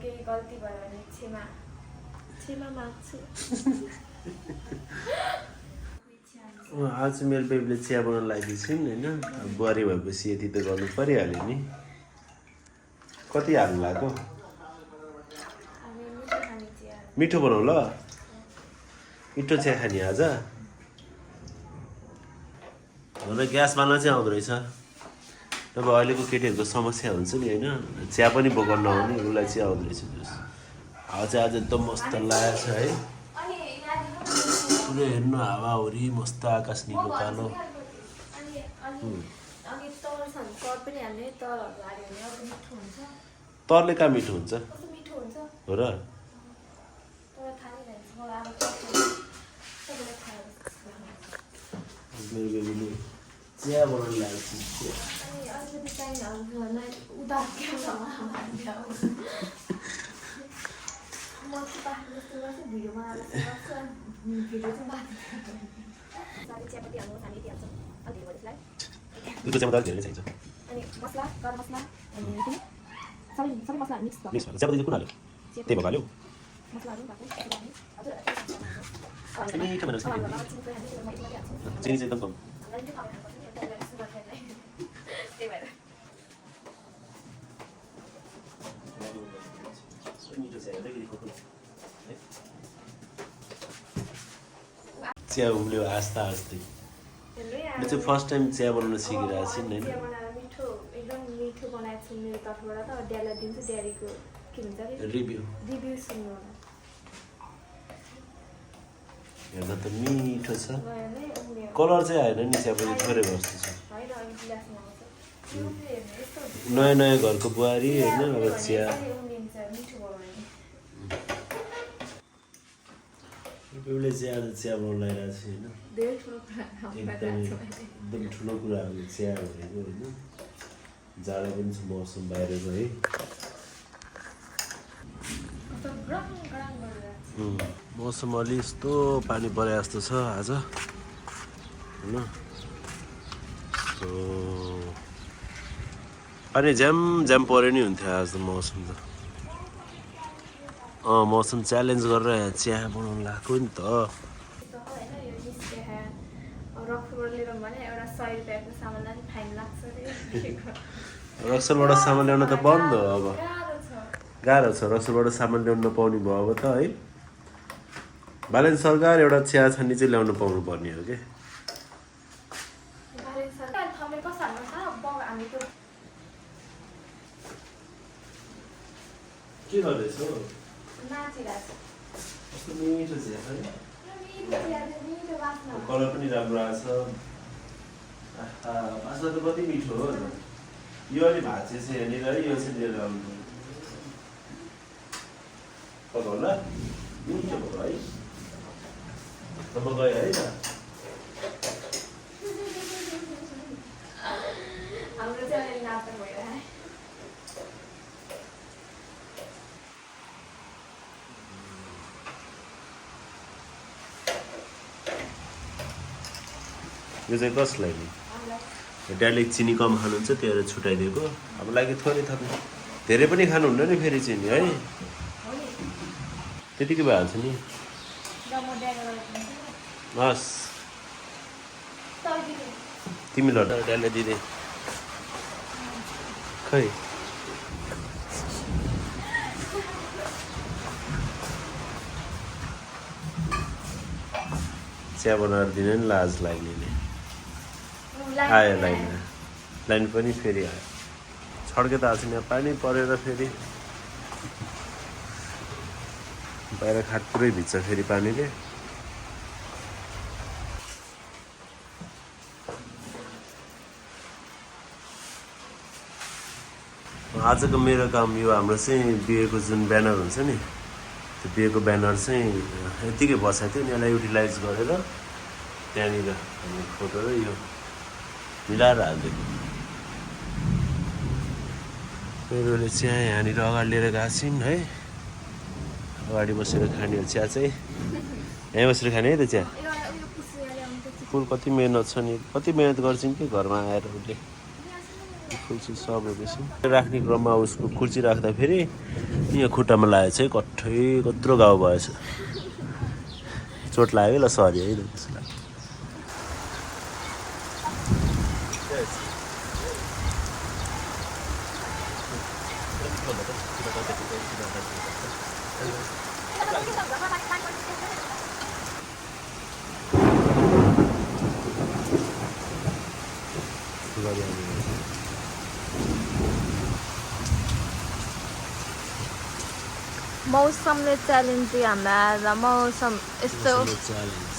केही गल्ती भयो भने क्षमा माग्छु। आज मेरो बेबीले चिया बनाउन लागि छिन् होइन। बुहारी भएपछि यति त गर्नु परिहाल्यो नि। कति हाल्नु लाग्यो? मिठो बनाऊ ल। मिठो चिया खाने आज। हुन ग्यास बाल्न चाहिँ आउँदो रहेछ। अब अहिलेको केटीहरूको समस्या हुन्छ नि होइन, चिया पनि बोकाउन नहुने, उसलाई चाहिँ आउँदो रहेछ जुस। हावा चाहिँ आज एकदम मस्त लागेको छ है। पुरै हेर्नु हावाहुरी मस्त, आकाश निलो कालो। तरले कहाँ मिठो हुन्छ? हो र? मेरो बेबीले चिया बनाउनु लागेको दुधको चियापत्ती अलिक धेरै चाहिन्छ। मिक्स चियापत्ती चाहिँ कुन हाल्यो? त्यही भएको हाल्यो? चिनी चाहिँ एकदम कम। चिया उम्ल्यो आस्ता आस्दै। म चाहिँ फर्स्ट टाइम चिया बनाउन सिकिरहेको छु नि। एकदम मिठो बनाएको छु मेरो तर्फबाट त। ड्याडीलाई दिन्छु, ड्याडीको के भन्छ अरे रिभ्यू सुन्नु होला। हेर्दा त मिठो छ। कलर चाहिँ आएन नि, चियापत्ती थोरै बस्छ छ। नयाँ नयाँ घरको बुहारी होइन, अब चिया बेबीले चाहिँ आज चिया बनाउनु लगाइरहेको छु होइन। एकदम ठुलो कुरा हो चिया भनेको होइन। जाडो पनि छ मौसम बाहिरको है। मौसम अलि यस्तो पानी परे जस्तो छ आज होइन। पानी झ्याम पऱ्यो नि हुन्थ्यो आज त मौसम त। मौसम च्यालेन्ज गरेर यहाँ चिया बनाउनु लगाएको नि त। रक्सलबाट सामान ल्याउन त बन्द हो अब। गाह्रो छ रक्सलबाट सामान ल्याउनु नपाउने भयो अब त है। बालेन सरकार एउटा चिया छान्ने चाहिँ ल्याउनु पाउनु पर्ने हो क्या। के गर्दैछौ? कस्तो मिठो चिया छ नि। कलर पनि राम्रो आएछ। बास्ना त कति मिठो हो। यो अलि भाँचे छ यहाँनिर है, यो चाहिँ लिएर आउनु होला। मिठो भयो है। तब गयो है त। यो चाहिँ कसलाई नि? ड्याडीले चिनी कम खानुहुन्छ त्यही भएर छुट्याइदिएको। अब लागि थोरै थप्नु, धेरै पनि खानुहुन्न नि फेरि चिनी है। त्यतिकै भइहाल्छ नि। हस् तिमी ल ड्याडीले दिँदै खै। चिया बनाएर दिने नि लाज लाग्ने नि। आयो लाइन पनि फेरि आयो। छड्के त हाल्छ नि, पानी परेर फेरि बाहिर खाट पुरै भिज्छ फेरि पानीले। आजको मेरो काम यो हाम्रो चाहिँ बिहेको जुन ब्यानर हुन्छ नि, त्यो बिहेको ब्यानर चाहिँ यत्तिकै बसाएको थियो नि। यसलाई युटिलाइज गरेर त्यहाँनिर हामी फोटो र यो मिलाएर हालिदिएको। मेरोले चिया यहाँनिर अगाडि लिएर गएको छिन् है। अगाडि बसेर खाने हो चिया चाहिँ। यहीँ बसेर खाने है त चिया। फुल कति मेहनत छ नि, कति मेहनत गर्छन् कि घरमा आएर उसले। खुर्ची सकेपछि राख्ने क्रममा उसको खुर्ची राख्दाखेरि यहाँ खुट्टामा लागेको चाहिँ कत्रो घाउ भएछ चोट लाग्यो ल सरी है त्यसलाई मौसमले च्यालेन्ज चाहिँ हामीलाई आज मौसम यस्तो च्यालेन्ज